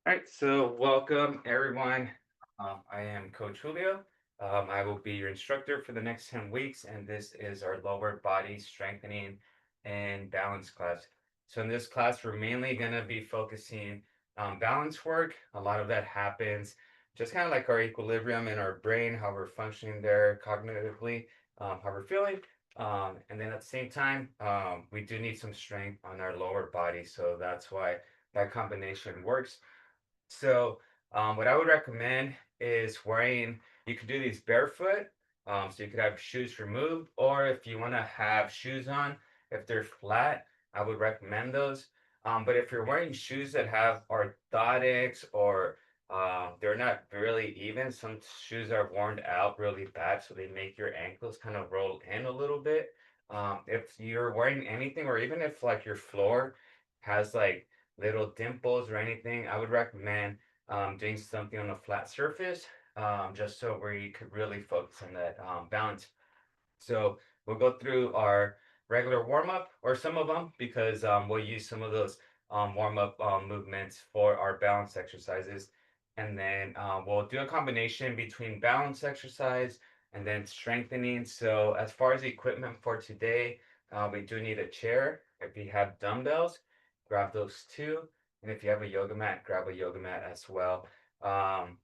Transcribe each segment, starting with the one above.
All right, so welcome everyone. I am Coach Julio. I will be your instructor for the next 10 weeks, and this is our lower body strengthening and balance class. So, in this class, we're mainly going to be focusing on balance work. A lot of that happens just kind of like our equilibrium in our brain, how we're functioning there cognitively, how we're feeling. And then at the same time, we do need some strength on our lower body. So, that's why that combination works. What I would recommend is wearing, you could do these barefoot. So you could have shoes removed, or if you want to have shoes on, if they're flat, I would recommend those. But if you're wearing shoes that have orthotics or they're not really even, some shoes are worn out really bad, so they make your ankles kind of roll in a little bit. If you're wearing anything, or even if like your floor has like little dimples or anything, I would recommend doing something on a flat surface, just so where you could really focus on that balance. So we'll go through our regular warm up or some of them because we'll use some of those warm up movements for our balance exercises. And then we'll do a combination between balance exercise and then strengthening. So, as far as equipment for today, we do need a chair. If you have dumbbells, grab those too. And if you have a yoga mat, grab a yoga mat as well. Um,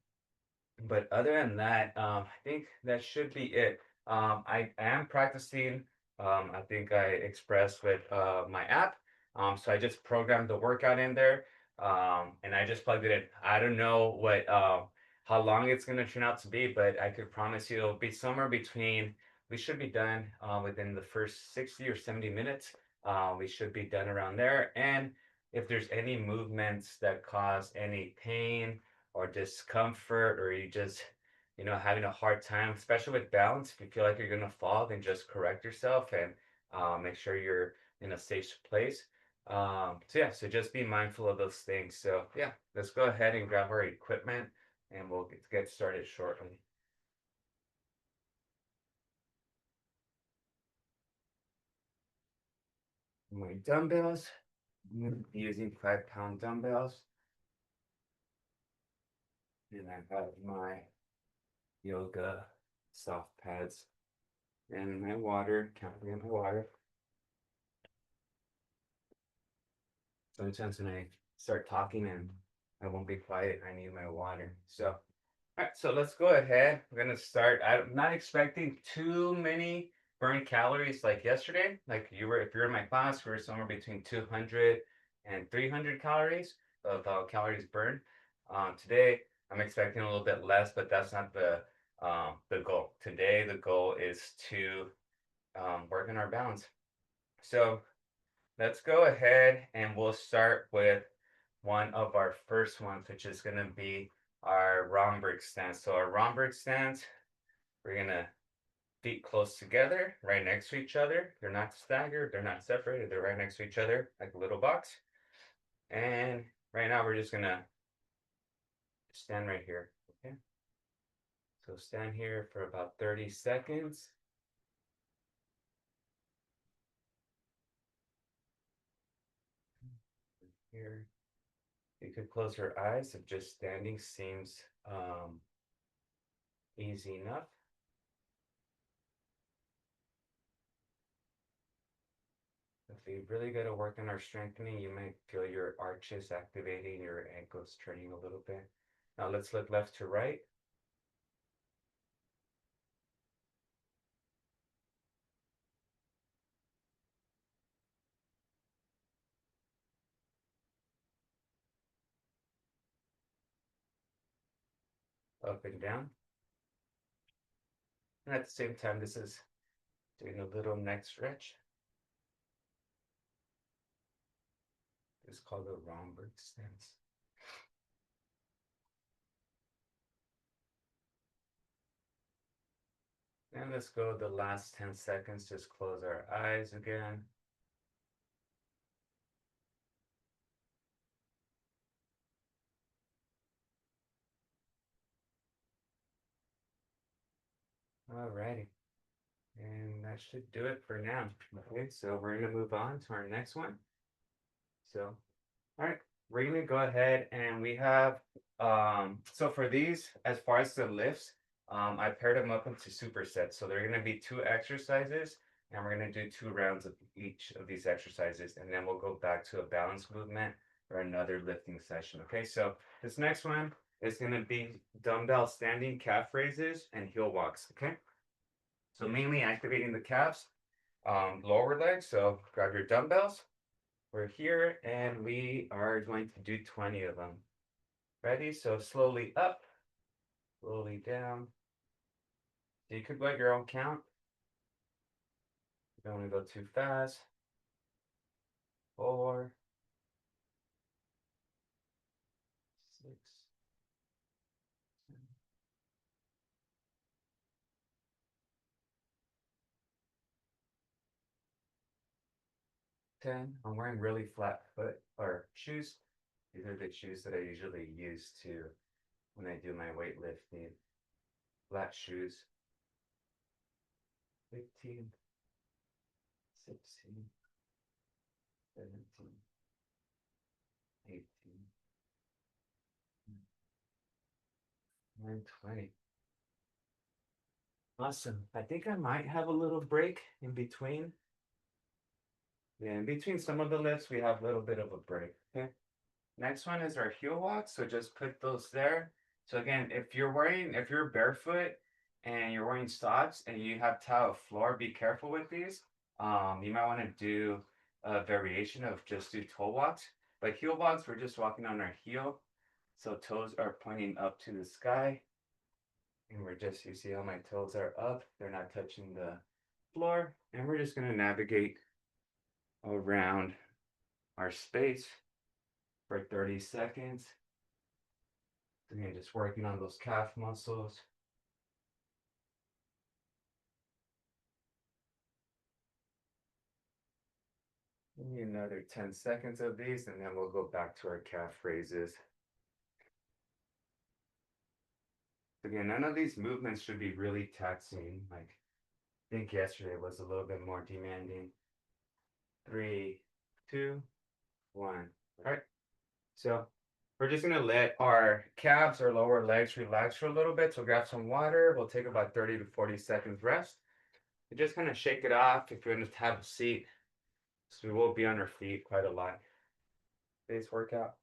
but other than that, I think that should be it. I am practicing. I think I expressed with my app. So I just programmed the workout in there, and I just plugged it in. I don't know how long it's gonna turn out to be, but I could promise you it'll be somewhere between. We should be done within the first 60 or 70 minutes. We should be done around there. And if there's any movements that cause any pain or discomfort, or you just having a hard time, especially with balance, if you feel like you're going to fall, then just correct yourself and make sure you're in a safe place. So just be mindful of those things. So yeah, let's go ahead and grab our equipment and we'll get started shortly. My dumbbells, I'm gonna be using 5-pound dumbbells, and I have my yoga soft pads and my water. Can't forget my water. Sometimes when I start talking and I won't be quiet, I need my water. So, all right, so let's go ahead. We're gonna start. I'm not expecting too many burned calories like yesterday. Like you were, if you're in my class, we were somewhere between 200 and 300 calories of calories burned. Today, I'm expecting a little bit less, but that's not the goal. Today, the goal is to work on our balance. So let's go ahead and we'll start with one of our first ones, which is going to be our Romberg stance. So our Romberg stance, we're going to feet close together, right next to each other. They're not staggered, they're not separated, they're right next to each other like a little box. And right now we're just going to stand right here. Okay. So stand here for about 30 seconds. Here. You could close your eyes if just standing seems easy enough. If we really got to work on our strengthening, you might feel your arches activating, your ankles turning a little bit. Now let's look left to right. Up and down. And at the same time, this is doing a little neck stretch. It's called the Romberg stance. And let's go the last 10 seconds. Just close our eyes again. Alrighty. And that should do it for now. Okay, so we're going to move on to our next one. So, all right. we're gonna go ahead and we have so for these, as far as the lifts, I paired them up into supersets. So they're gonna be two exercises, and we're gonna do 2 rounds of each of these exercises, and then we'll go back to a balance movement or another lifting session. Okay, so this next one is gonna be dumbbell standing calf raises and heel walks. Okay, so mainly activating the calves, lower legs. So grab your dumbbells. We're here and we are going to do 20 of them. Ready? So slowly up, slowly down. So you could go at your own count. You don't want to go too fast. 4, 6, 10. I'm wearing really flat foot or shoes. These are the shoes that I usually use to when I do my weightlifting. Flat shoes. 15, 16, 17, 18, 20. Awesome. I think I might have a little break in between. Yeah, in between some of the lifts, we have a little bit of a break. Okay. Next one is our heel walk. So just put those there. So again, if you're barefoot and you're wearing socks and you have tile floor, be careful with these. You might want to do a variation of just do toe walks. But heel walks, we're just walking on our heel. So toes are pointing up to the sky. And we're just, you see how my toes are up, they're not touching the floor. And we're just gonna navigate around our space for 30 seconds. Again, just working on those calf muscles. Maybe another 10 seconds of these, and then we'll go back to our calf raises. Again, none of these movements should be really taxing. Like, I think yesterday was a little bit more demanding. 3, 2, 1. All right. So we're just gonna let our calves or lower legs relax for a little bit. So grab some water. We'll take about 30 to 40 seconds rest. And just kind of shake it off if you're gonna have a seat. So we will be on our feet quite a lot. Today's workout.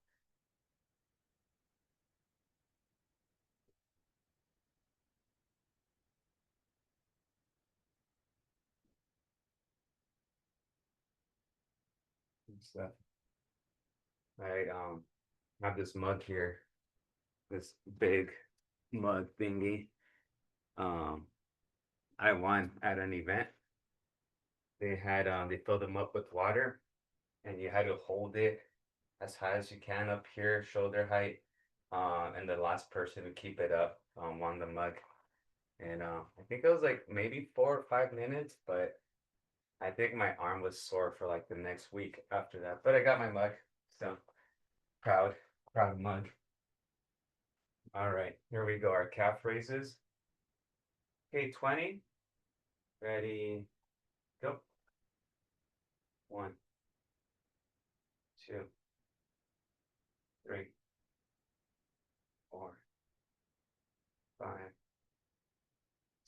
And stuff. I have this mug here, this big mug thingy. Um, I won at an event. They filled them up with water, and you had to hold it as high as you can up here, shoulder height. And the last person to keep it up won the mug. And I think it was like maybe 4 or 5 minutes, but I think my arm was sore for like the next week after that. But I got my mug, so proud, proud mug. All right, here we go. Our calf raises. Okay, 20. Ready, go. 1, 2, 3, 4, 5,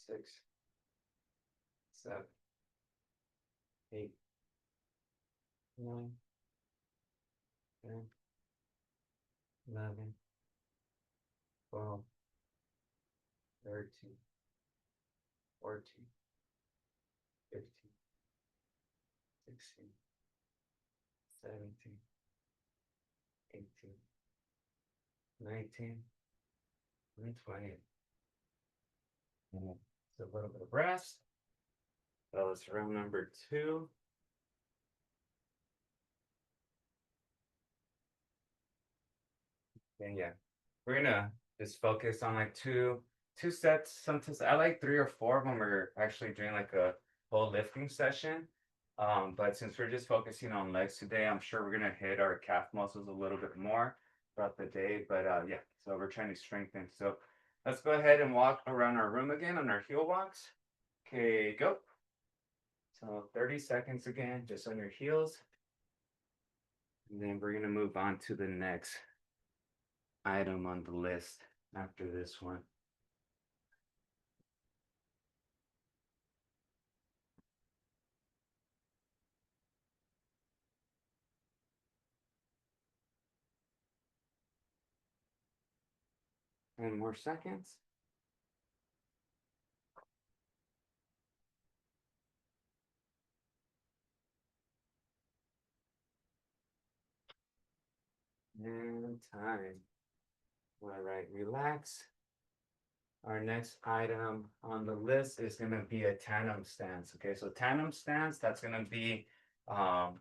6, 7, 8, 9, 10, 11, 12, 13, 14, 15, 16, 17, 18, 19, and 20. So a little bit of rest. That was round number 2. And yeah, we're gonna just focus on like two sets. Sometimes I like 3 or 4 of them. We're actually doing like a whole lifting session. But since we're just focusing on legs today, I'm sure we're gonna hit our calf muscles a little bit more throughout the day. But yeah, so we're trying to strengthen. So let's go ahead and walk around our room again on our heel walks. Okay, go. So 30 seconds again, just on your heels. And then we're gonna move on to the next item on the list after this one. Ten more seconds. And time. All right, relax. Our next item on the list is gonna be a tandem stance. Okay, so tandem stance, that's gonna be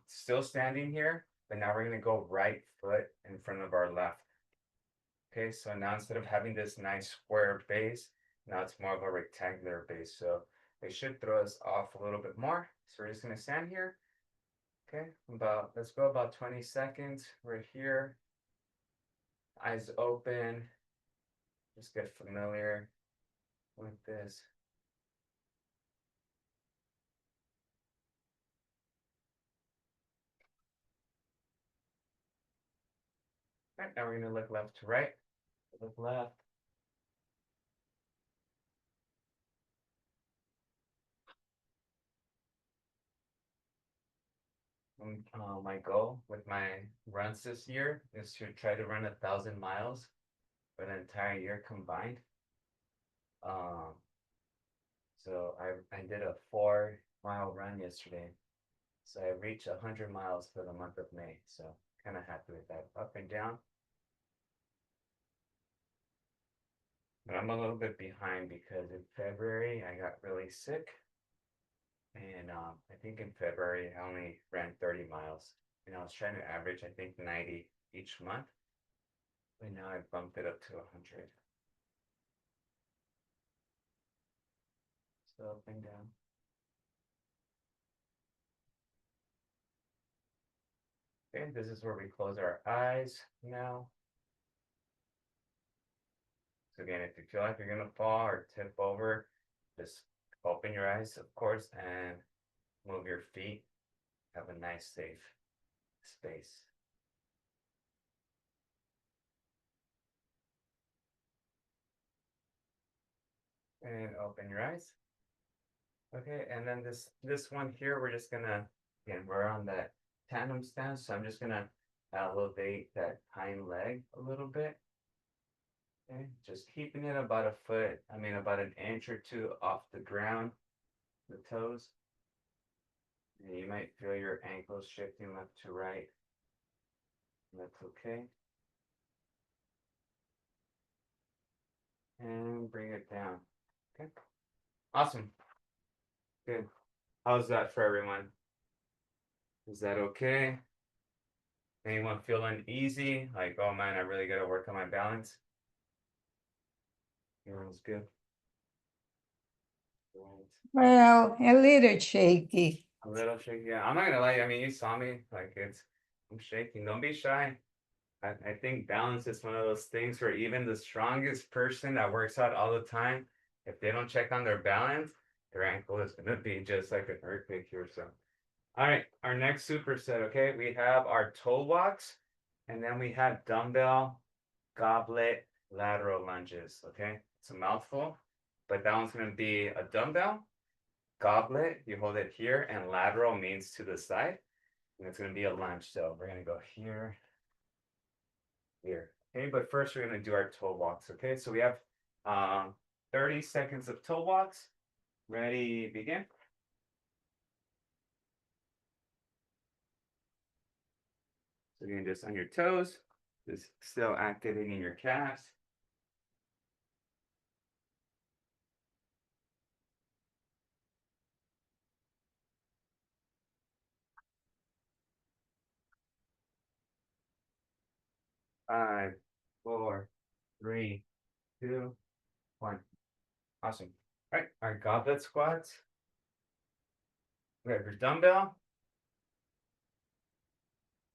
still standing here, but now we're gonna go right foot in front of our left. Okay, so now instead of having this nice square base, now it's more of a rectangular base. So it should throw us off a little bit more. So we're just gonna stand here. Okay, let's go about 20 seconds. We're here, eyes open, just get familiar with this. All right, now we're gonna look left to right, look left. My goal with my runs this year is to try to run 1,000 miles for the entire year combined. Um, so I did a 4 mile run yesterday. So I reached 100 miles for the month of May. So kind of happy with that. Up and down. But I'm a little bit behind because in February I got really sick. And I think in February I only ran 30 miles. And I was trying to average, I think, 90 each month. But now I bumped it up to 100. So up and down. Okay, this is where we close our eyes now. So again, if you feel like you're gonna fall or tip over, just open your eyes, of course, and move your feet. Have a nice, safe space. And open your eyes. Okay, and then this one here, we're just gonna, again, we're on that tandem stance, so I'm just gonna elevate that hind leg a little bit. Okay, just keeping it about a foot, about an inch or two off the ground, the toes. And you might feel your ankles shifting left to right. That's okay. And bring it down. Okay. Awesome. Good. How's that for everyone? Is that okay? Anyone feel uneasy? Like, oh man, I really got to work on my balance? Everyone's good. Right. Well, a little shaky. A little shaky. Yeah, I'm not gonna lie. You saw me. I'm shaking. Don't be shy. I think balance is one of those things where even the strongest person that works out all the time, if they don't check on their balance, their ankle is gonna be just like an earthquake here. So, all right, our next superset. Okay, we have our toe walks, and then we have dumbbell, goblet, lateral lunges. Okay, it's a mouthful, but that one's gonna be a dumbbell, goblet. You hold it here, and lateral means to the side, and it's gonna be a lunge. So we're gonna go here here. Okay, but first we're gonna do our toe walks. Okay, so we have 30 seconds of toe walks. Ready, begin. So you're just on your toes, just still activating your calves. 5, 4, 3, 2, 1. Awesome. All right, our goblet squats. We have your dumbbell.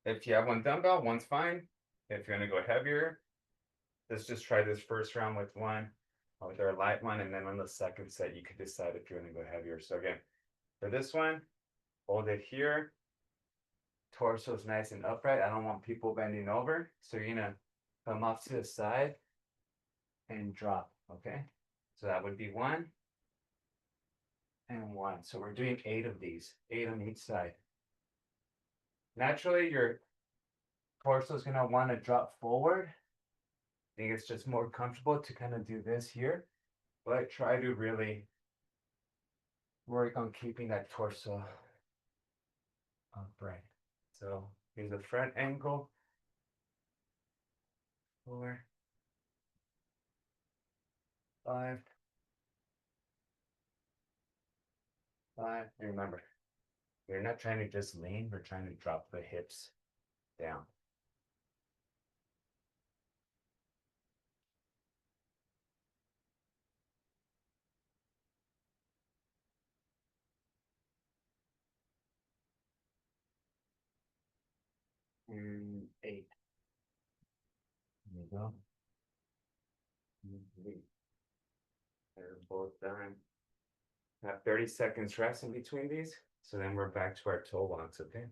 If you have one dumbbell, one's fine. If you're gonna go heavier, let's just try this first round with one, with our light one, and then on the second set, you could decide if you're gonna go heavier. So again, for this one, hold it here, torso is nice and upright. I don't want people bending over. So you're gonna come off to the side and drop, okay? So that would be 1 and 1. So we're doing 8 of these, 8 on each side. Naturally, your torso is gonna want to drop forward. I think it's just more comfortable to kind of do this here, but try to really work on keeping that torso upright. So here's the front angle. 4, 5, 5. And remember, we're not trying to just lean, we're trying to drop the hips down. And 8. There you go. They're both done. Have 30 seconds rest in between these. So then we're back to our toe walks, okay?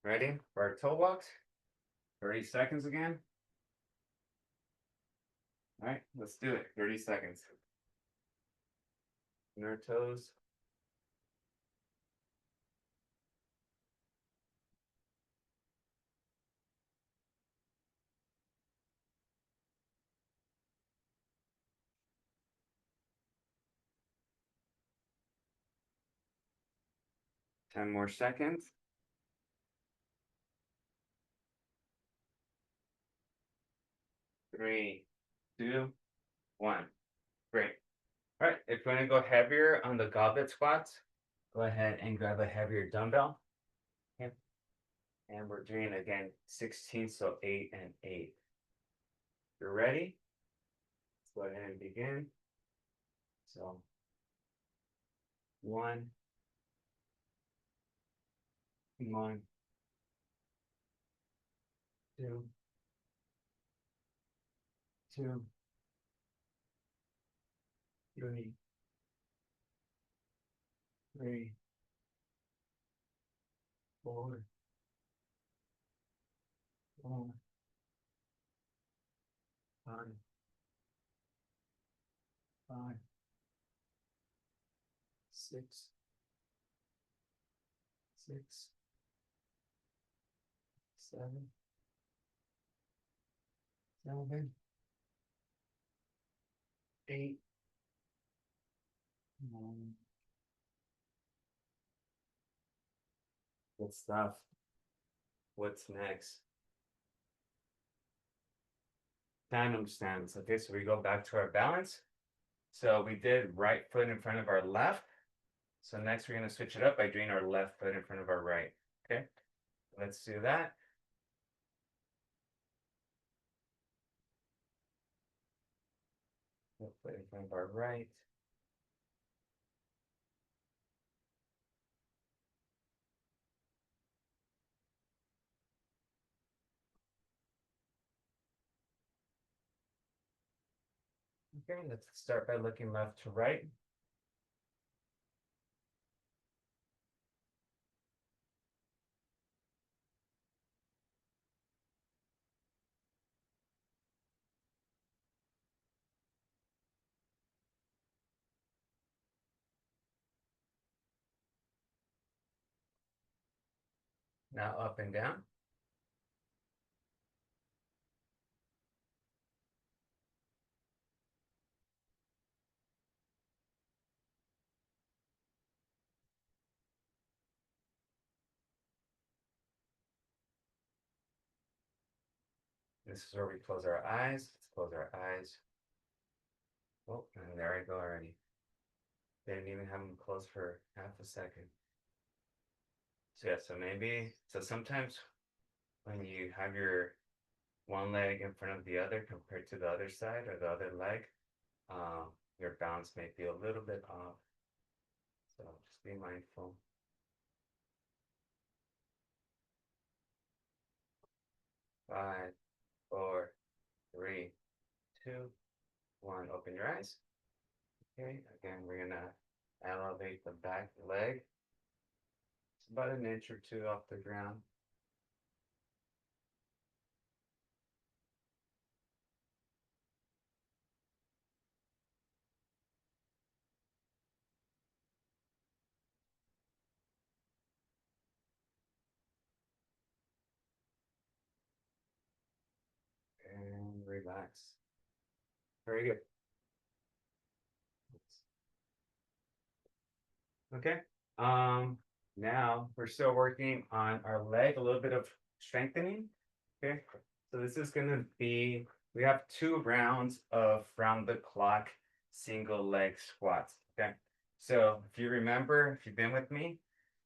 Ready for our toe walks? 30 seconds again. All right, let's do it. 30 seconds. In our toes. Ten more seconds. 3, 2, 1. Great. All right, if you want to go heavier on the goblet squats, go ahead and grab a heavier dumbbell. Okay. And we're doing again 16, so 8 and 8. You're ready? Let's go ahead and begin. So 1, 1, 2, 2, 3, 3, 4, 4, 5, 5, 6, 6, 7, 7, 8, 9. Good stuff. What's next? Tandem stands. Okay, so we go back to our balance. So we did right foot in front of our left. So next we're going to switch it up by doing our left foot in front of our right. Okay, let's do that. Left foot in front of our right. Okay, let's start by looking left to right. Now up and down. This is where we close our eyes. Let's close our eyes. Oh, and there I go already. Didn't even have them closed for half a second. So yeah, so sometimes when you have your one leg in front of the other compared to the other side or the other leg, your balance may be a little bit off. So just be mindful. 5, 4, 3, 2, 1. Open your eyes. Okay, again, we're gonna elevate the back leg. It's about an inch or two off the ground. And relax. Very good. Okay. Now we're still working on our leg, a little bit of strengthening. Okay. So this is gonna be, we have 2 rounds of round the clock single leg squats. Okay. So if you remember, if you've been with me,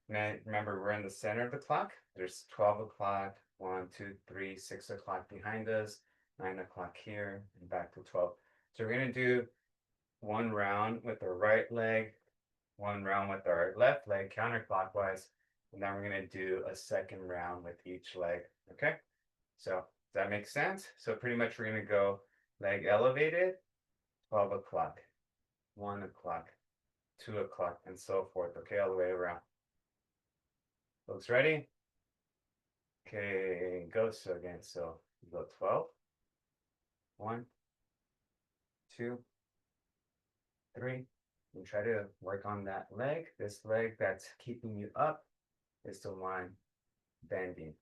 now remember we're in the center of the clock. There's 12 o'clock, 1, 2, 3, 6 o'clock behind us, 9 o'clock here, and back to 12. So we're gonna do 1 round with our right leg, 1 round with our left leg counterclockwise, and then we're gonna do a second round with each leg. Okay, so does that make sense? So pretty much we're gonna go leg elevated, 12 o'clock, 1 o'clock, 2 o'clock, and so forth. Okay, all the way around. Folks ready? Okay, go. So again, so you go 12, 1, 2, 3, and try to work on that leg. This leg that's keeping you up is the one bending.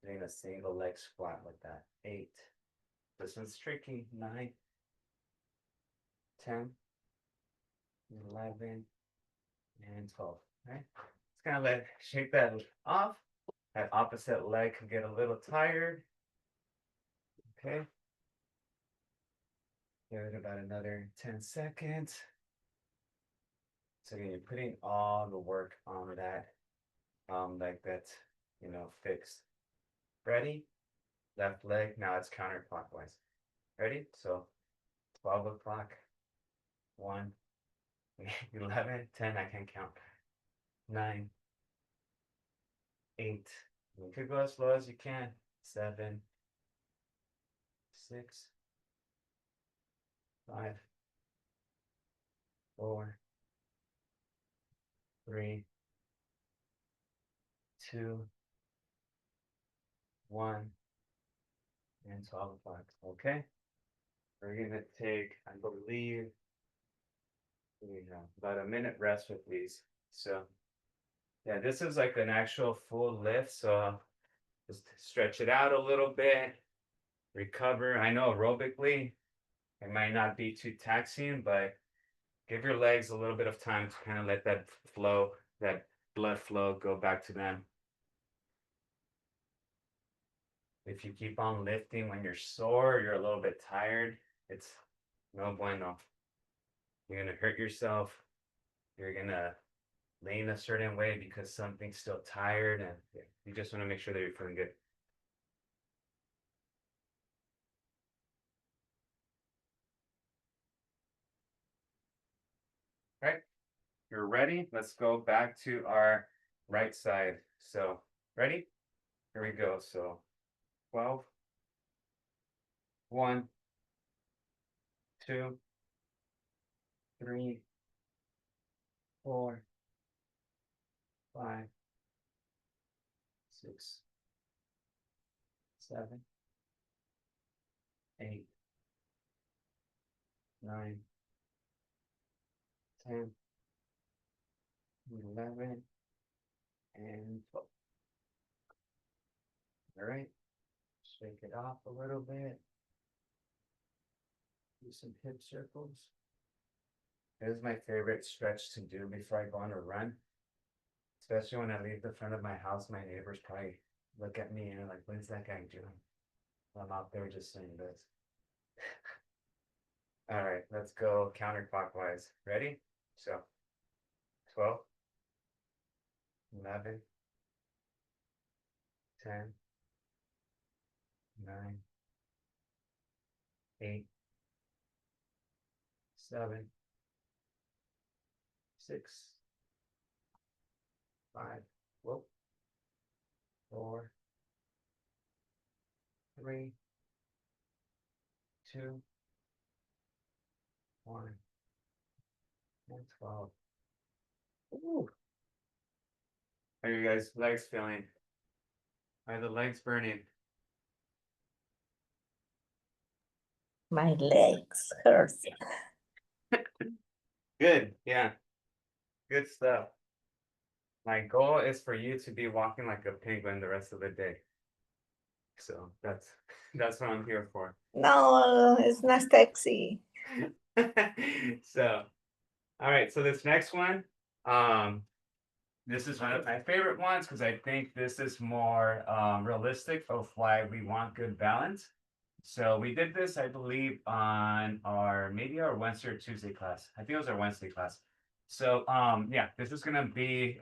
Doing a single leg squat like that. 8. This one's tricky. 9, 10, 11, and 12. Right? It's kind of let shake that off. That opposite leg can get a little tired. Okay. Give it about another 10 seconds. So again, you're putting all the work on that leg that's fixed. Ready? Left leg. Now it's counterclockwise. Ready? So 12 o'clock. 1, 11, 10. I can't count. 9, 8. You could go as slow as you can. 7, 6, 5, 4, 3, 2, 1, and 12 o'clock. Okay. We're gonna take, I believe, we have about a minute rest with these. So yeah, this is like an actual full lift. So just stretch it out a little bit, recover. I know aerobically it might not be too taxing, but give your legs a little bit of time to kind of let that flow, that blood flow go back to them. If you keep on lifting when you're sore, you're a little bit tired, it's no bueno. You're gonna hurt yourself. You're gonna lean a certain way because something's still tired, and you just want to make sure that you're feeling good. All right, you're ready. Let's go back to our right side. So, ready? Here we go. So, 12, 1, 2, 3, 4, 5, 6, 7, 8, 9, 10, 11, and 12. All right, shake it off a little bit. Do some hip circles. This is my favorite stretch to do before I go on a run. Especially when I leave the front of my house, my neighbors probably look at me and are like, what is that guy doing? I'm out there just saying this. All right, let's go counterclockwise. Ready? So 12, 11, 10, 9, 8, 7, 6, 5, whoop, 4, 3, 2, 1, and 12. Ooh. How are you guys' legs feeling? Are the legs burning? My legs hurt. Good, yeah. Good stuff. My goal is for you to be walking like a penguin the rest of the day. So that's what I'm here for. No, it's not sexy. So, all right, so this next one, this is one of my favorite ones because I think this is more realistic of why we want good balance. So we did this, I believe, on our maybe our Wednesday or Tuesday class. I think it was our Wednesday class. So yeah, this is gonna be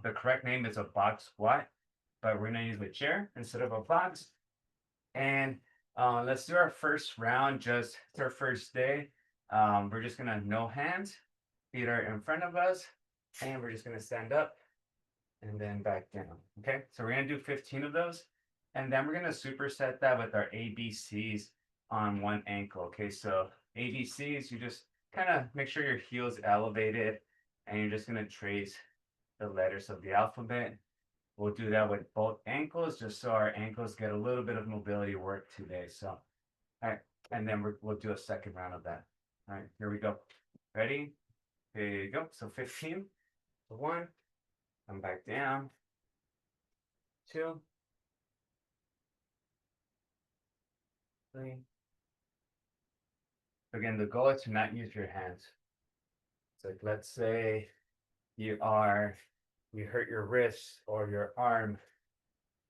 the correct name is a box squat, but we're gonna use a chair instead of a box. And let's do our first round. Just it's our first day. We're just gonna no hands, feet are in front of us, and we're just gonna stand up and then back down. Okay, so we're gonna do 15 of those, and then we're gonna superset that with our ABCs on one ankle. Okay, so ABCs, you just kind of make sure your heel is elevated, and you're just gonna trace the letters of the alphabet. We'll do that with both ankles, just so our ankles get a little bit of mobility work today. So, all right, and then we'll do a second round of that. All right, here we go. Ready? Here you go. So 15. So 1, come back down. 2, 3. Again, the goal is to not use your hands. So let's say you hurt your wrist or your arm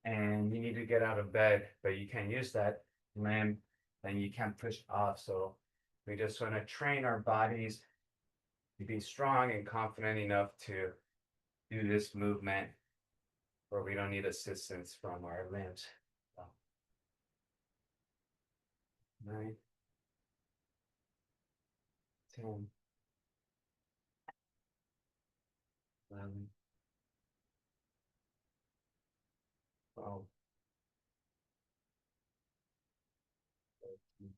and you need to get out of bed, but you can't use that limb, then you can't push off. So we just want to train our bodies to be strong and confident enough to do this movement where we don't need assistance from our limbs. So, 9, 10, 11, 12, 13,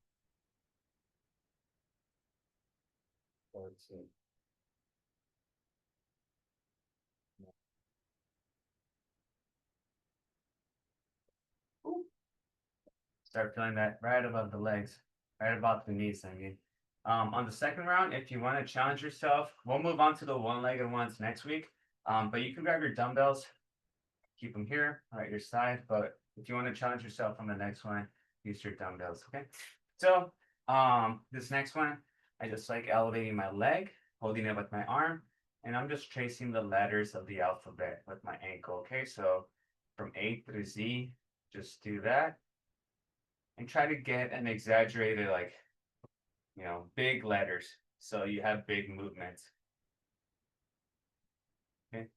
14. Start feeling that right above the legs, right above the knees, I mean. On the second round, if you want to challenge yourself, we'll move on to the one-legged ones next week. But you can grab your dumbbells, keep them here or at your side. But if you want to challenge yourself on the next one, use your dumbbells, okay? So this next one, I just like elevating my leg, holding it with my arm, and I'm just tracing the letters of the alphabet with my ankle, okay? So from A through Z, just do that. And try to get an exaggerated, like, big letters. So you have big movements. Okay.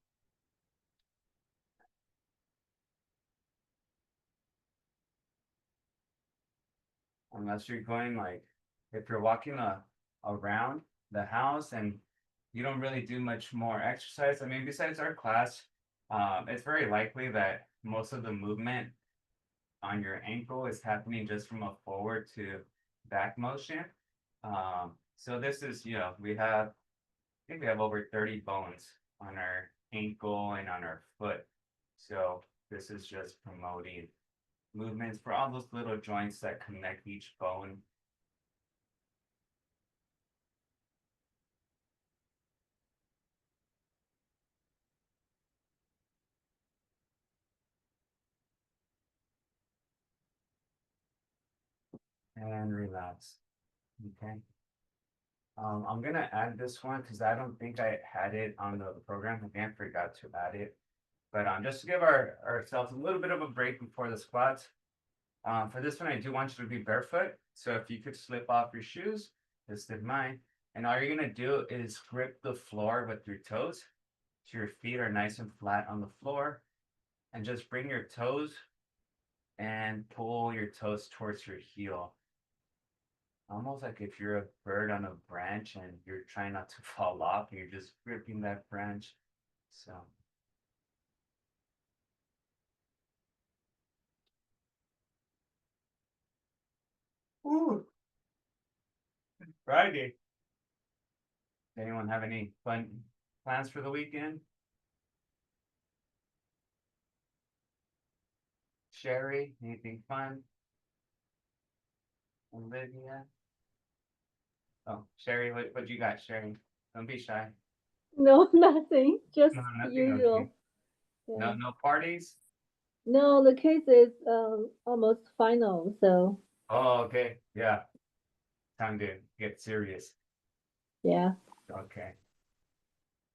Unless you're going like, if you're walking around the house and you don't really do much more exercise. I mean, besides our class, it's very likely that most of the movement on your ankle is happening just from a forward to back motion. So this is, I think we have over 30 bones on our ankle and on our foot. So this is just promoting movements for all those little joints that connect each bone. And relax. Okay. I'm gonna add this one because I don't think I had it on the program. Again, forgot to add it. But just to give ourselves a little bit of a break before the squats. For this one, I do want you to be barefoot. So if you could slip off your shoes, just did mine. And all you're gonna do is grip the floor with your toes. So your feet are nice and flat on the floor. And just bring your toes and pull your toes towards your heel. almost like if you're a bird on a branch and you're trying not to fall off, you're just gripping that branch. So, ooh, Friday. Anyone have any fun plans for the weekend? Sherry, anything fun? Olivia? Oh, Sherry, what you got, Sherry? Don't be shy. No, nothing, just No, nothing, okay. usual. Yeah. No parties? No, the case is almost final, so Oh, okay, yeah. Time to get serious. yeah. Okay.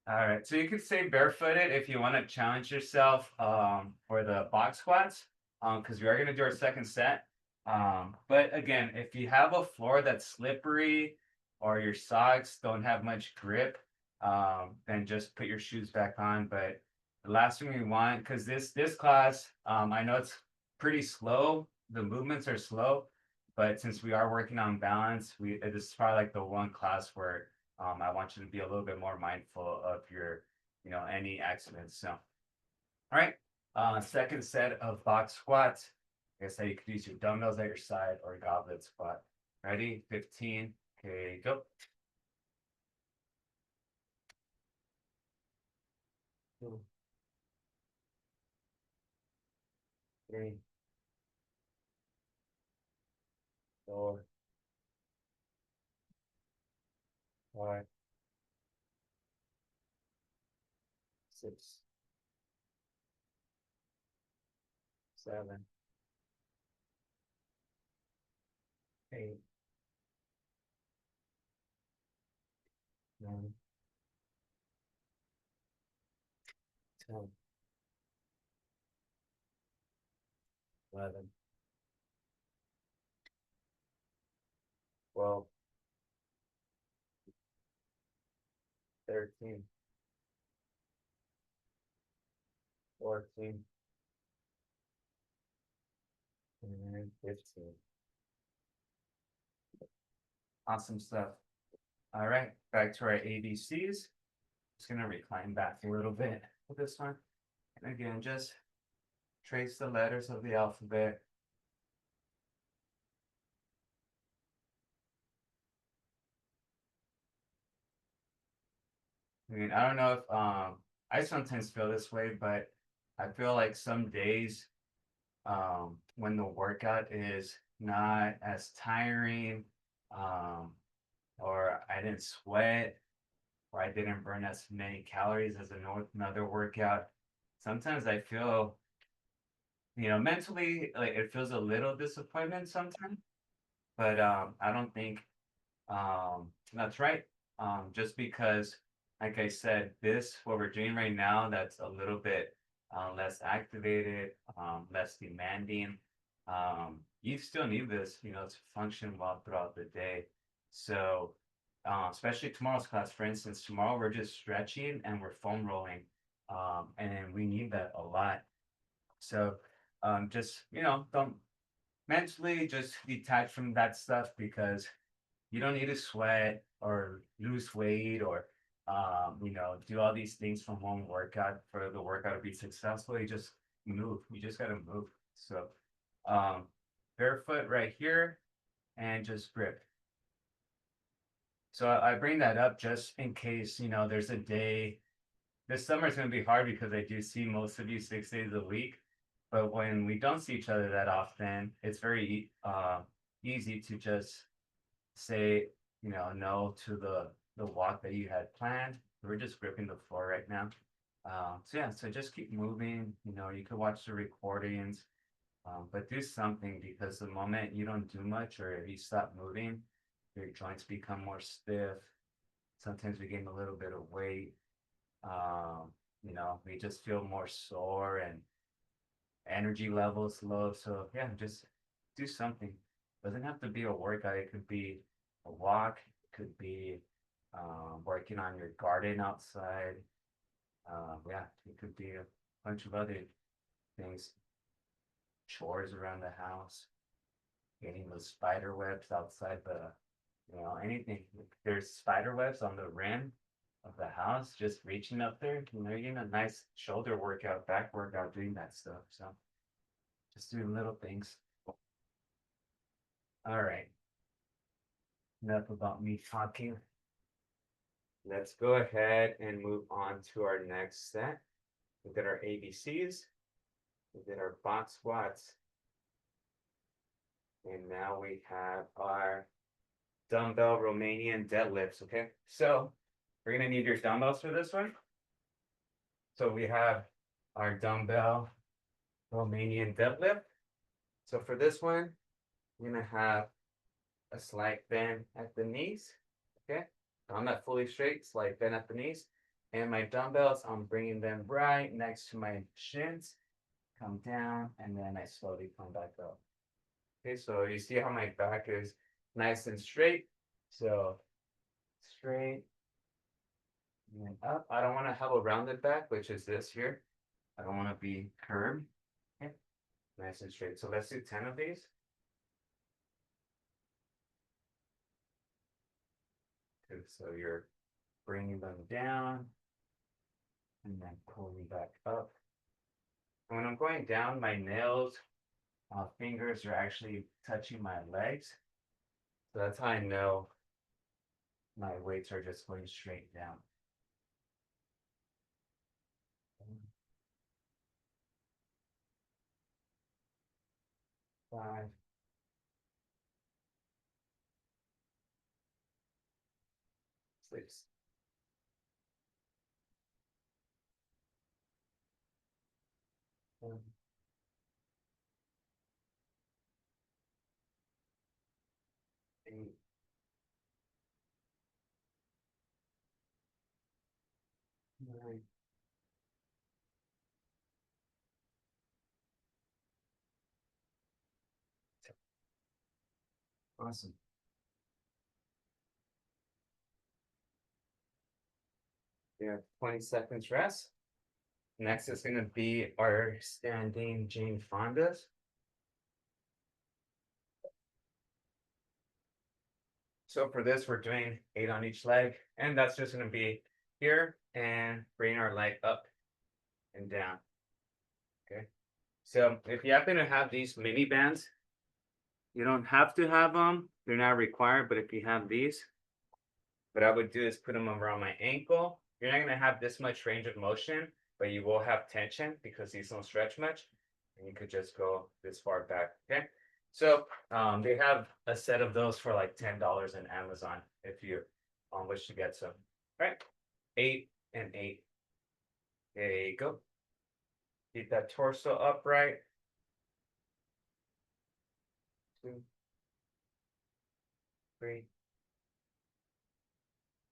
All right, so you could stay barefooted if you want to challenge yourself for the box squats because we are going to do our second set. But again, if you have a floor that's slippery or your socks don't have much grip, then just put your shoes back on. But the last thing we want, because this class, I know it's pretty slow. The movements are slow, but since we are working on balance, this is probably like the one class where I want you to be a little bit more mindful of your, any accidents. So, all right. Second set of box squats. Like I said, you could use your dumbbells at your side or goblet squat. Ready? 15. Okay, go. 2, 3, 4, 5, 6, 7, 8, 9, 10, 11, 12, 13, 14, and 15. Awesome stuff. All right, back to our ABCs. Just gonna recline back a little bit with this one. And again, just trace the letters of the alphabet. I mean, I don't know if I sometimes feel this way, but I feel like some days when the workout is not as tiring, um, or I didn't sweat, or I didn't burn as many calories as another workout. Sometimes I feel, mentally like it feels a little disappointment sometimes, but I don't think that's right. Just because, like I said, this what we're doing right now, that's a little bit less activated, less demanding. You still need this, to function well throughout the day. So, especially tomorrow's class, for instance, tomorrow we're just stretching and we're foam rolling, and we need that a lot. So, just don't mentally just detach from that stuff because you don't need to sweat or lose weight or do all these things from one workout for the workout to be successful. You just move. You just gotta move. So um barefoot right here and just grip. So I bring that up just in case, there's a day. This summer is gonna be hard because I do see most of you 6 days a week. But when we don't see each other that often, it's very easy to just say, no to the walk that you had planned. We're just gripping the floor right now. So yeah, so just keep moving. You could watch the recordings, but do something because the moment you don't do much or if you stop moving, your joints become more stiff. Sometimes we gain a little bit of weight. We just feel more sore and energy levels low. So yeah, just do something. Doesn't have to be a workout. It could be a walk. It could be working on your garden outside. Yeah, it could be a bunch of other things. Chores around the house. Getting those spider webs outside You know, anything. If there's spider webs on the rim of the house, just reaching up there, you know, you're getting a nice shoulder workout, back workout doing that stuff. So just doing little things. All right. Enough about me talking. Let's go ahead and move on to our next set. We did our ABCs. We did our box squats. And now we have our dumbbell Romanian deadlifts, okay? So we're gonna need your dumbbells for this one. So we have our dumbbell Romanian deadlift. So for this one, we're gonna have a slight bend at the knees, okay? I'm not fully straight, slight bend at the knees. And my dumbbells, I'm bringing them right next to my shins, come down, and then I slowly come back up. Okay, so you see how my back is nice and straight. So straight and then up. I don't want to have a rounded back, which is this here. I don't want to be curved. Okay, nice and straight. So let's do 10 of these. Okay, so you're bringing them down and then pulling back up. And when I'm going down, my nails, fingers are actually touching my legs. So that's how I know my weights are just going straight down. 5, 6, 7, 8, 9, 10. Awesome. Yeah, 20 seconds rest. Next is going to be our standing Jane Fondas. So for this, we're doing 8 on each leg, and that's just going to be here and bring our leg up and down. Okay. So if you happen to have these mini bands, you don't have to have them. They're not required, but if you have these, what I would do is put them around my ankle. You're not going to have this much range of motion, but you will have tension because these don't stretch much. And you could just go this far back. Okay. So they have a set of those for like $10 in Amazon if you wish to get some. All right. 8 and 8. There you go. Keep that torso upright. 2, 3,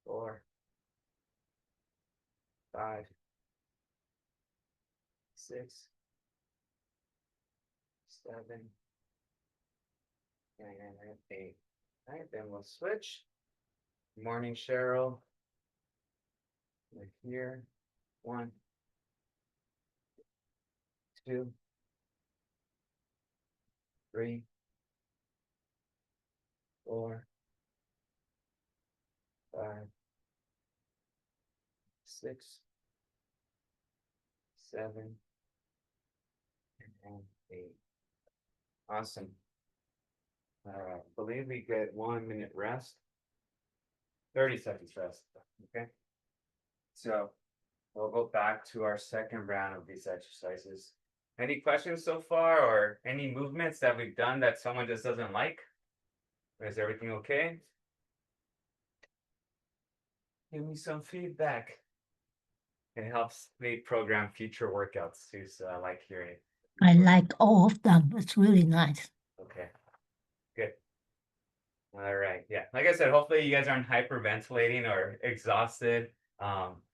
4, 5, 6, 7, and 8. All right, then we'll switch. Morning, Cheryl. Right here. 1, 2, 3, 4, 5, 6, 7, and 8. Awesome. All right, I believe we get 1 minute rest. 30 seconds rest. Okay. So we'll go back to our second round of these exercises. Any questions so far, or any movements that we've done that someone just doesn't like? Or is everything okay? Give me some feedback. It helps me program future workouts too, so I like hearing it. I like all of them. It's really nice. Okay, good. All right, yeah. Like I said, hopefully you guys aren't hyperventilating or exhausted.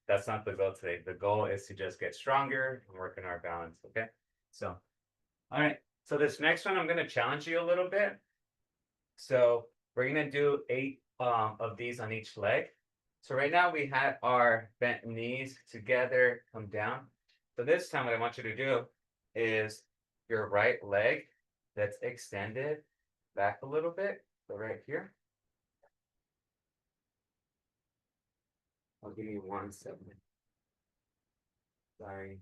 That's not the goal today. The goal is to just get stronger and work on our balance. Okay. So, all right. So this next one, I'm gonna challenge you a little bit. So we're gonna do 8 of these on each leg. So right now we had our bent knees together, come down. So this time what I want you to do is your right leg that's extended back a little bit. So right here. I'll give you 1 second. Sorry.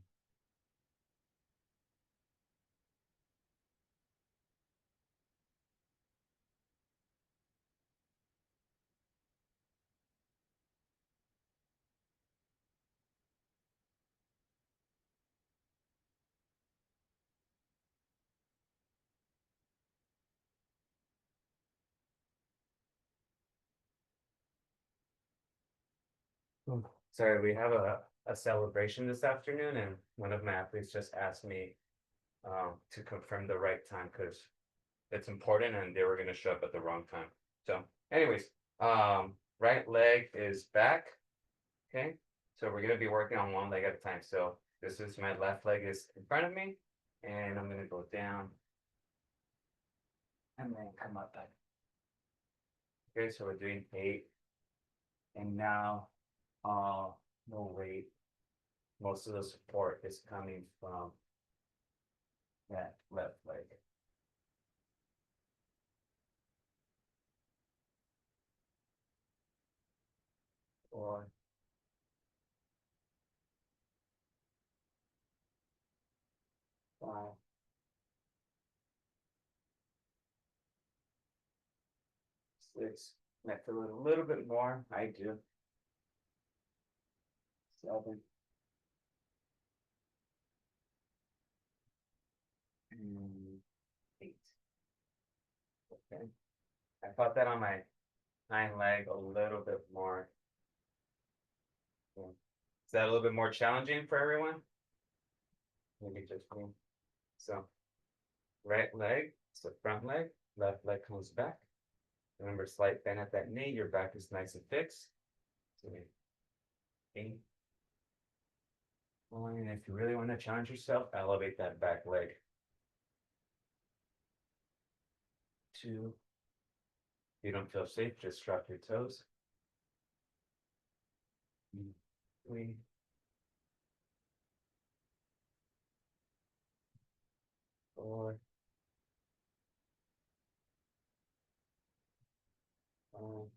Sorry, we have a celebration this afternoon, and one of my athletes just asked me to confirm the right time because it's important and they were gonna show up at the wrong time. So anyways, right leg is back. Okay, so we're gonna be working on one leg at a time. So this is my left leg is in front of me, and I'm gonna go down and then come up back. Okay, so we're doing 8. And now, no wait. Most of the support is coming from that left leg. Or five, 6. Might feel it a little bit more. I do. 7. And 8. Okay. I felt that on my hind leg a little bit more. Yeah. Is that a little bit more challenging for everyone? Maybe just me. So, right leg, so front leg, left leg comes back. Remember, slight bend at that knee, your back is nice and fixed. So, 8. And if you really want to challenge yourself, elevate that back leg. 2. If you don't feel safe, just drop your toes. 3. 4. 5.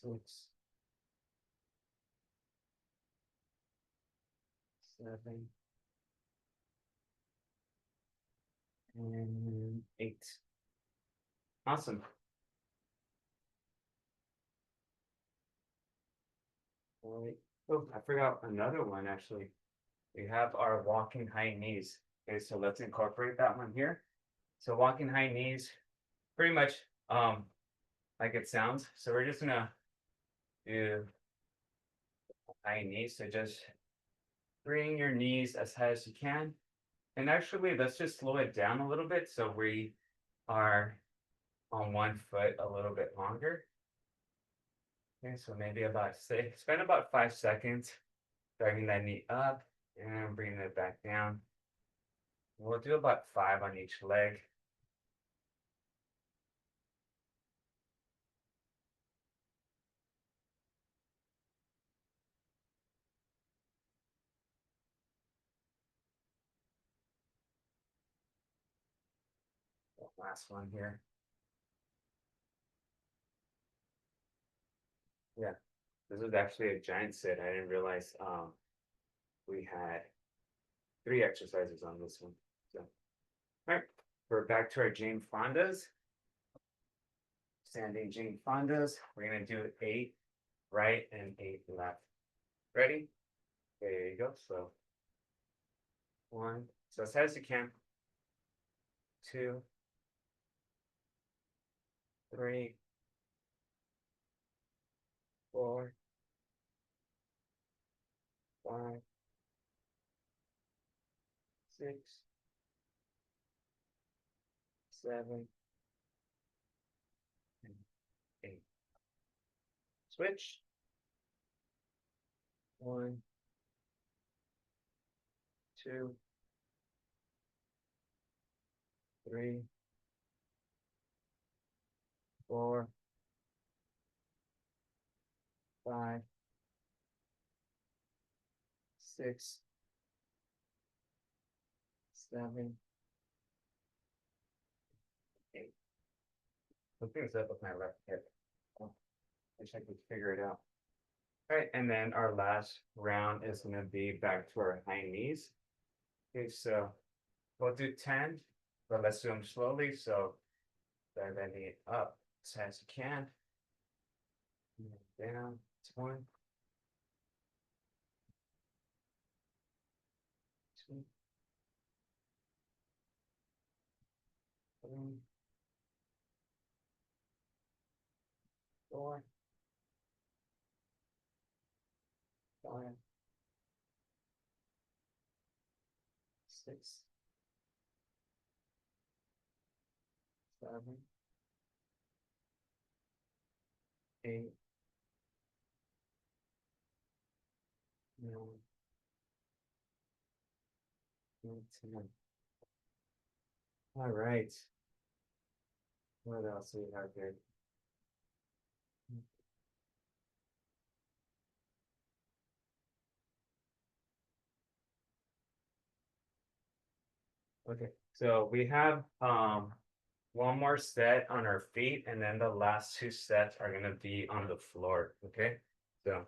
6. 7. And 8. Awesome. All right. Oh, I forgot another one actually. We have our walking high knees. Okay, so let's incorporate that one here. So walking high knees, pretty much like it sounds. So we're just gonna do high knees. So just bring your knees as high as you can. And actually, let's just slow it down a little bit so we are on one foot a little bit longer. Okay, so maybe about spend about 5 seconds driving that knee up and bringing it back down. We'll do about 5 on each leg. Last one here. Yeah, this is actually a giant sit. I didn't realize we had 3 exercises on this one. So, all right, we're back to our Jane Fondas. Standing Jane Fondas. We're gonna do 8 right and 8 left. Ready? There you go. So 1. So as high as you can. 2. 3. 4. 5. 6. 7. And 8. Switch. 1. 2. 3. 4. 5. 6. 7. 8. Something's up with my left hip. Oh, wish I could figure it out. Alright, and then our last round is gonna be back to our high knees. Okay, so we'll do 10, but let's do them slowly. So dive that knee up as fast as you can. And then down. It's 1, 2, 3, 4, 5, 6, 7, 8, 9, 10. All right. What else do we have here? Okay, so we have one more set on our feet, and then the last 2 sets are gonna be on the floor. Okay, so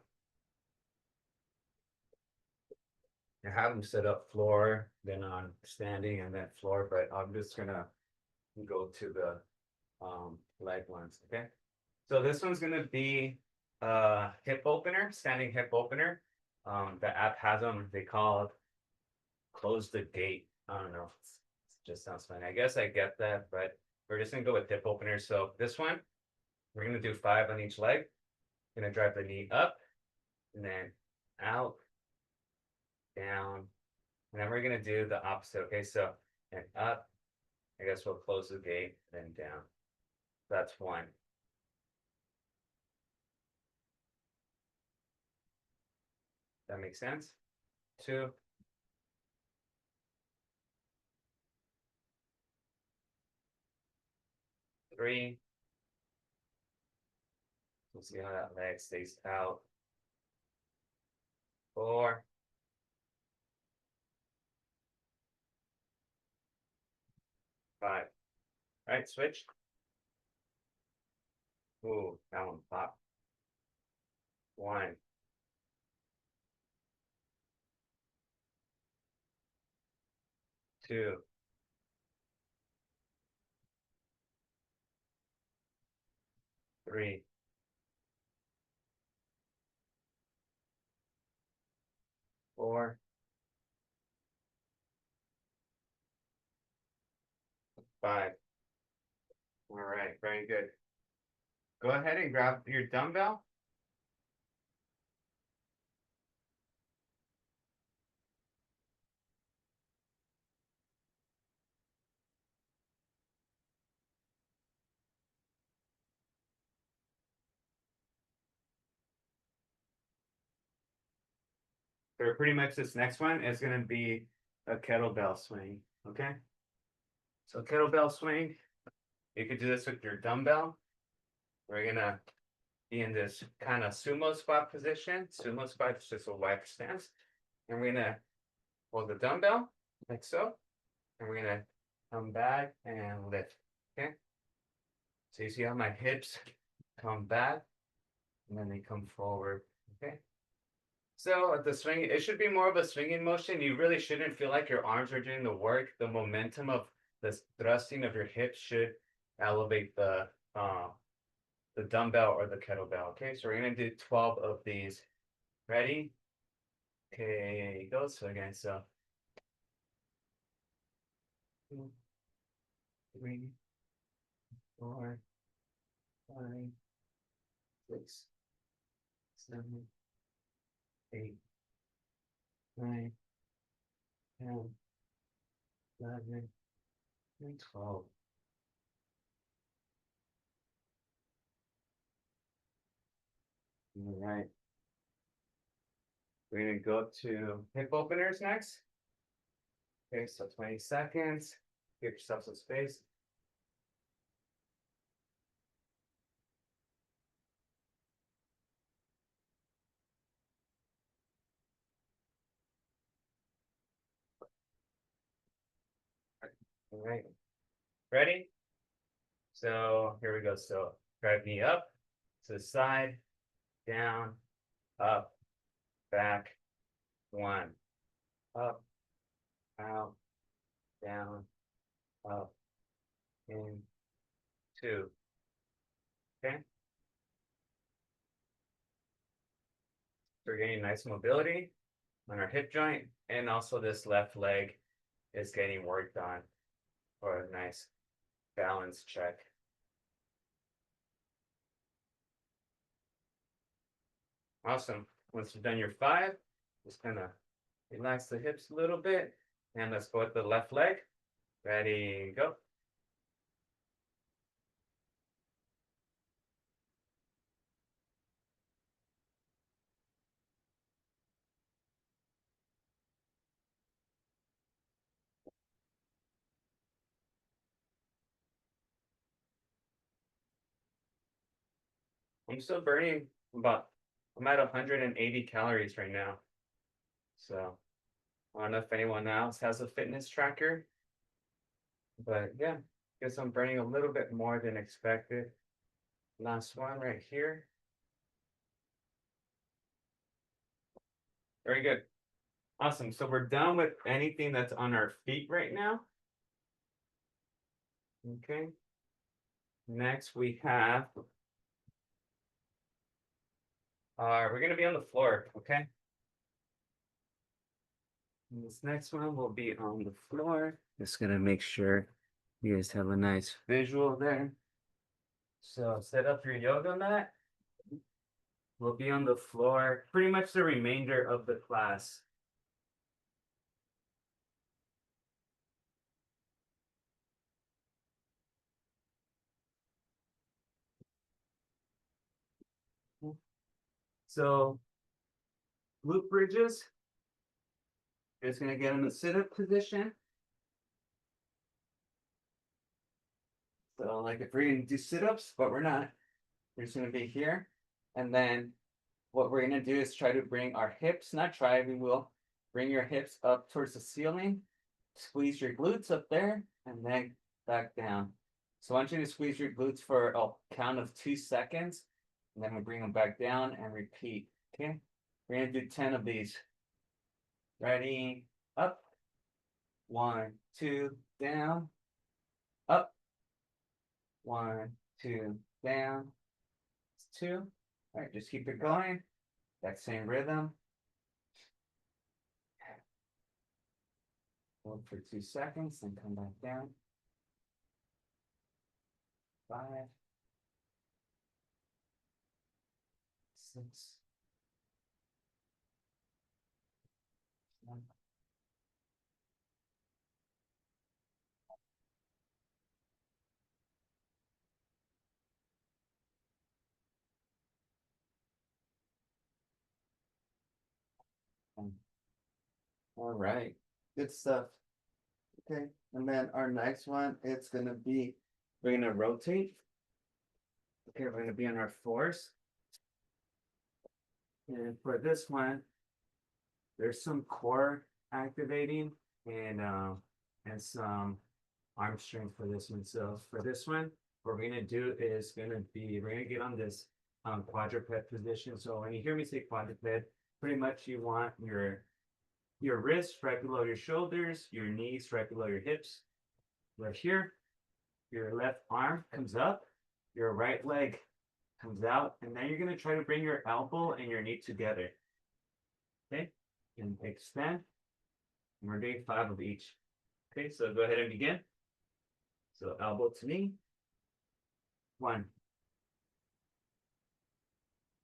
I have them set up floor, then on standing, and then floor. But I'm just gonna go to the leg ones. Okay, so this one's gonna be hip opener, standing hip opener. The app has them. They call it close the gate. I don't know. It just sounds funny. I guess I get that, but we're just gonna go with hip opener. So this one, we're gonna do 5 on each leg. Gonna drive the knee up, and then out, down, and then we're gonna do the opposite. Okay, so and up. I guess we'll close the gate, then down. That's 1. That makes sense. 2. 3. We'll see how that leg stays out. 4. 5. All right, switch. Ooh, that one popped. 1. 2. 3. 4. 5. All right, very good. Go ahead and grab your dumbbell. So pretty much this next one is gonna be a kettlebell swing, okay? So kettlebell swing, you could do this with your dumbbell. We're gonna be in this kind of sumo squat position. Sumo squat is just a wide stance. And we're gonna hold the dumbbell like so. And we're gonna come back and lift, okay? So you see how my hips come back and then they come forward, okay? So at the swing, it should be more of a swinging motion. You really shouldn't feel like your arms are doing the work. The momentum of the thrusting of your hips should elevate the dumbbell or the kettlebell. Okay, so we're gonna do 12 of these. Ready? Okay, here you go. So again, so 2, 3, 4, 5, 6, 7, 8, 9, 10, 11, and 12. All right. We're gonna go to hip openers next. Okay, so 20 seconds. Give yourself some space. All right. Ready? So here we go. So drive knee up to the side, down, up, back, one, up, out, down, up, in, two. Okay. So we're getting nice mobility on our hip joint, and also this left leg is getting worked on for a nice balance check. Awesome. Once you've done your 5, just kind of relax the hips a little bit. And let's go with the left leg. Ready, go. I'm still burning I'm at 180 calories right now. So I don't know if anyone else has a fitness tracker, but yeah, guess I'm burning a little bit more than expected. Last one right here. Very good. Awesome. So we're done with anything that's on our feet right now. Okay. Next we have we're gonna be on the floor, okay? And this next one will be on the floor. Just gonna make sure you guys have a nice visual there. So set up your yoga mat. We'll be on the floor pretty much the remainder of the class. So glute bridges. Just gonna get in the sit-up position. So like if we're gonna do sit-ups, but we're not, we're just gonna be here. And then what we're gonna do is try to bring our hips, not try, we will bring your hips up towards the ceiling, squeeze your glutes up there, and then back down. So I want you to squeeze your glutes for a count of 2 seconds, and then we bring them back down and repeat. Okay, we're gonna do 10 of these. Ready, up, 1, 2, down, up, 1, 2, down, 2. All right, just keep it going. That same rhythm. Hold for 2 seconds, then come back down. 5, 6, 7. All right, good stuff. Okay, and then our next one, it's gonna be, we're gonna rotate. Okay, we're gonna be on our 4s. And for this one, there's some core activating and some arm strength for this one. So for this one, what we're gonna do is we're gonna get on this quadruped position. So when you hear me say quadruped, pretty much you want your wrists right below your shoulders, your knees right below your hips. Right here, your left arm comes up, your right leg comes out, and then you're gonna try to bring your elbow and your knee together. Okay, and extend. And we're doing 5 of each. Okay, so go ahead and begin. So elbow to knee. 1,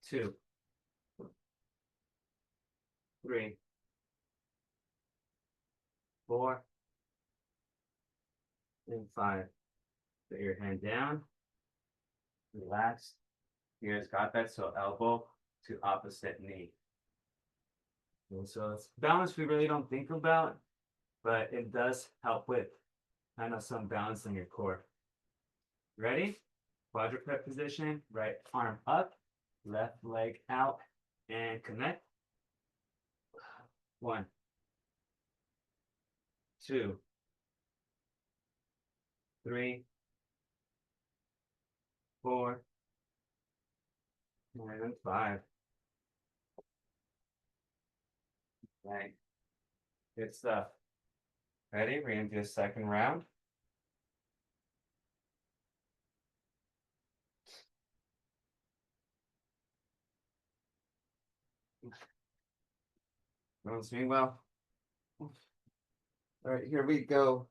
2, 3, 4, and 5. Put your hand down. Relax. You guys got that? So elbow to opposite knee. And so it's balance we really don't think about, but it does help with kind of some balance in your core. Ready? Quadruped position, right arm up, left leg out, and connect. 1, 2, 3, 4, and 5. Right. Good stuff. Ready? We're gonna do a second round. Everyone's doing well. All right, here we go.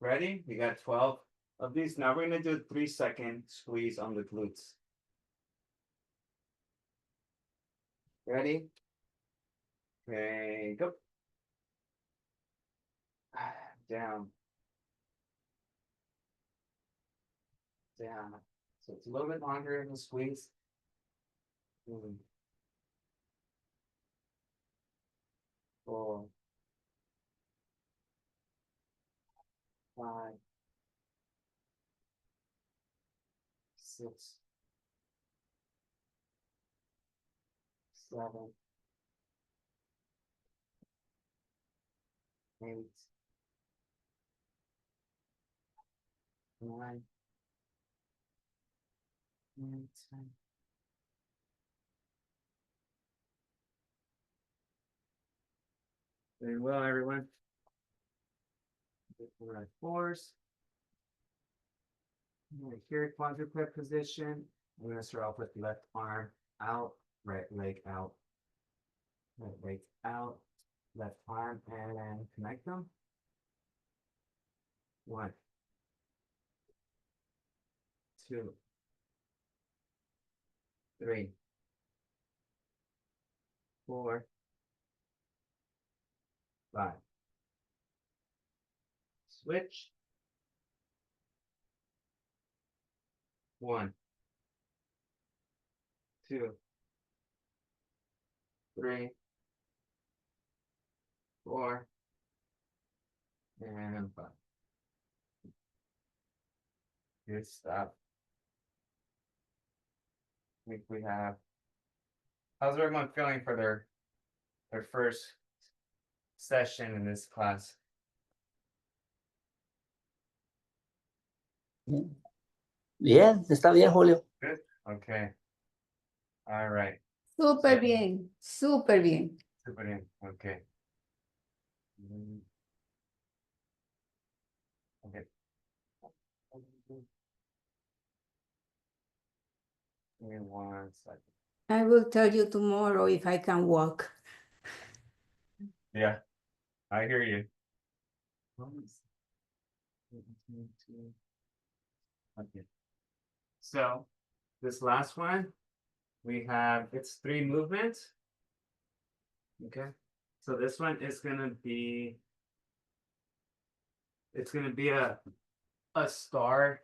Ready? We got 12 of these. Now we're gonna do a 3-second squeeze on the glutes. Ready? Okay, go. Down. Down. So it's a little bit longer in the squeeze. 4, 5, 6, 7, 8, 9, 10. Very well, everyone. We're at 4s. Right here, quadruped position. I'm gonna start off with left arm out, right leg out, right leg out, left arm, and connect them. 1, 2, 3, 4, 5. Switch. 1, 2, 3, 4, and 5. Good stuff. I think we have. How's everyone feeling for their first session in this class? Bien, está bien, Julio. Good. Okay. All right. Súper bien, súper bien. Super bien. Okay. Okay. Give me 1 second. I will tell you tomorrow if I can walk. Yeah, I hear you. Okay. So this last one, we have it's 3 movements. Okay. So this one is gonna be a star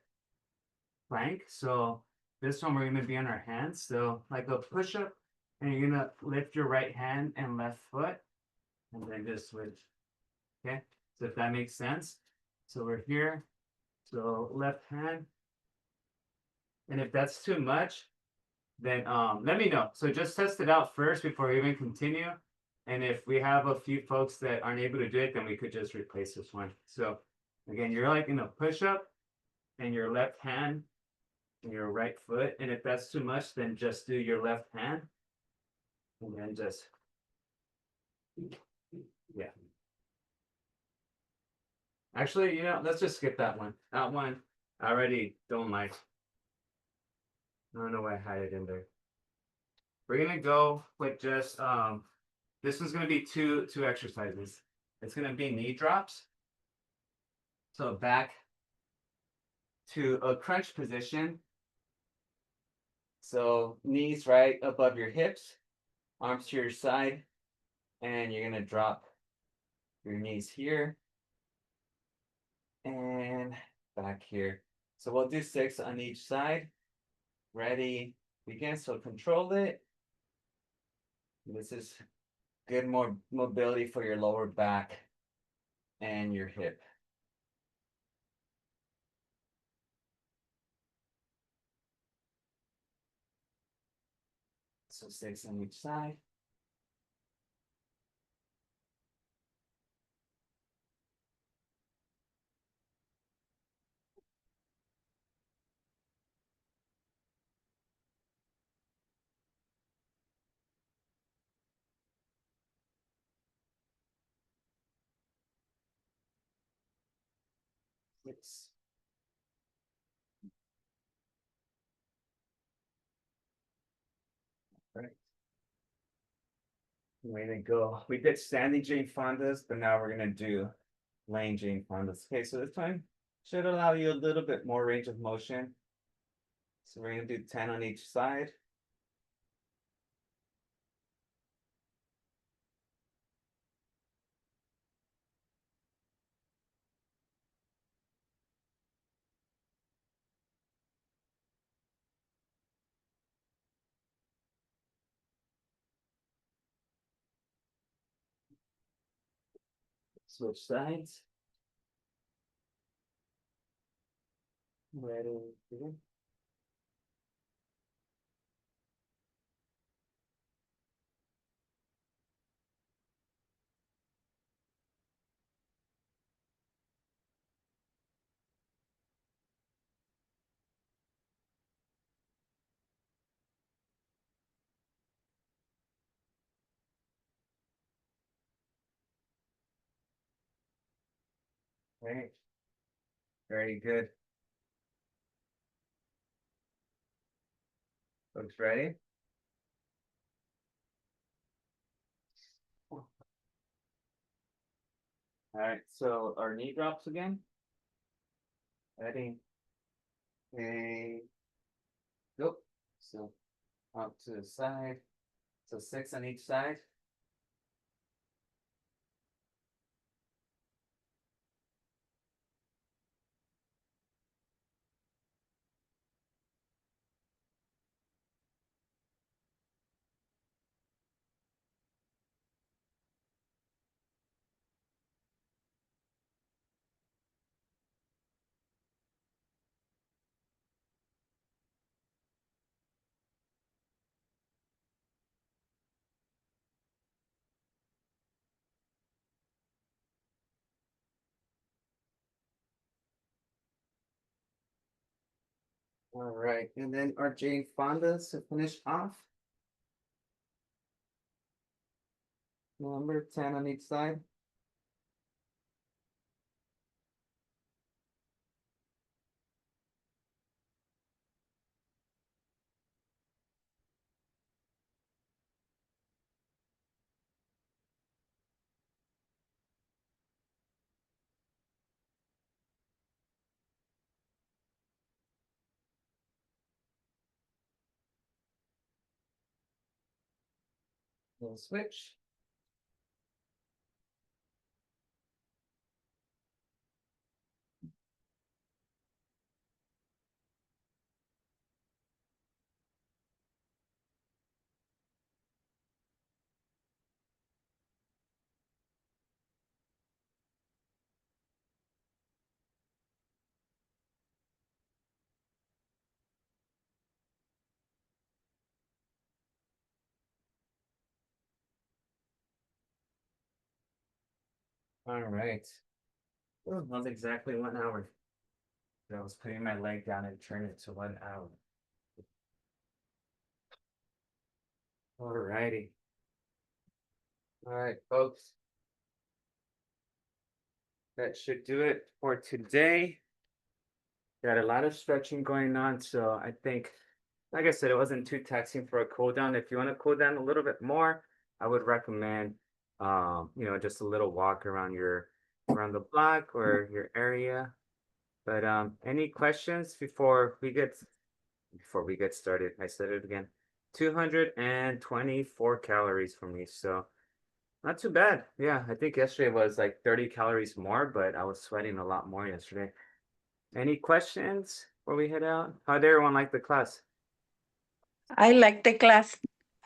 plank. So this one we're gonna be on our hands. So like a push-up, and you're gonna lift your right hand and left foot, and then just switch. Okay, so if that makes sense. So we're here. So left hand. And if that's too much, then let me know. So just test it out first before we even continue. And if we have a few folks that aren't able to do it, then we could just replace this one. So again, you're like in a push-up, and your left hand and your right foot. And if that's too much, then just do your left hand. And then just, yeah. Actually, let's just skip that one. That one I already don't like. I don't know why I had it in there. We're gonna go with just this one's gonna be two exercises. It's gonna be knee drops. So back to a crunch position. So knees right above your hips, arms to your side, and you're gonna drop your knees here and back here. So we'll do 6 on each side. Ready, begin. So control it. This is good more mobility for your lower back and your hip. So 6 on each side. Yes. Right. Way to go. We did standing Jane Fondas, but now we're gonna do laying Jane Fondas. Okay, so this time should allow you a little bit more range of motion. So we're gonna do 10 on each side. Switch sides. Ready. Begin. Right. Very good. Folks ready? All right, so our knee drops again. Ready? Okay. Go. So up to the side. So 6 on each side. All right, and then our Jane Fondas to finish off. Number 10 on each side. We'll switch. All right. Oh, that was exactly 1 hour. I was putting my leg down and turning it to 1 hour. All righty. All right, folks. That should do it for today. Got a lot of stretching going on, so I think, like I said, it wasn't too taxing for a cool down. If you want to cool down a little bit more, I would recommend, just a little walk around the block or your area. But any questions before we get started? I said it again. 224 calories for me, so not too bad. Yeah, I think yesterday was like 30 calories more, but I was sweating a lot more yesterday. Any questions before we head out? How did everyone like the class? I like the class.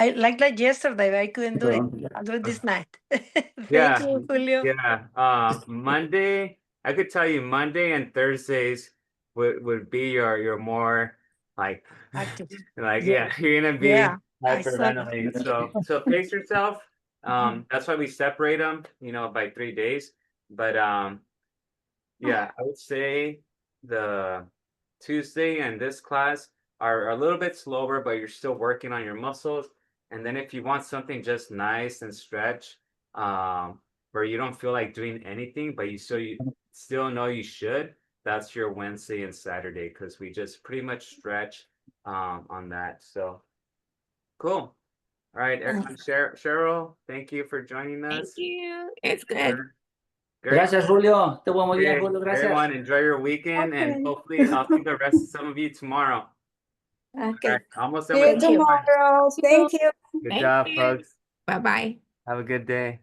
I like that yesterday, but I couldn't do it. I'll do it this night. Yeah. Thank you, Julio. Yeah. Monday, I could tell you Monday and Thursdays would be your more like Active. yeah, you're gonna be Yeah, I saw that. hyperventilating. So pace yourself. That's why we separate them, by 3 days. But yeah, I would say the Tuesday and this class are a little bit slower, but you're still working on your muscles. And then if you want something just nice and stretch, where you don't feel like doing anything, but you still know you should, that's your Wednesday and Saturday, because we just pretty much stretch on that. So cool. All right, everyone. Cheryl, thank you for joining Thank us. you. It's good. Gert- Gracias, Julio. Estuvo muy bien, Okay, Julio. Gracias. everyone, enjoy your weekend, and Okay. hopefully I'll see the rest of some of you tomorrow. Okay. All right, almost See you done with tomorrow. Thank you. Good Thank job, you. folks. Bye-bye. Have a good day.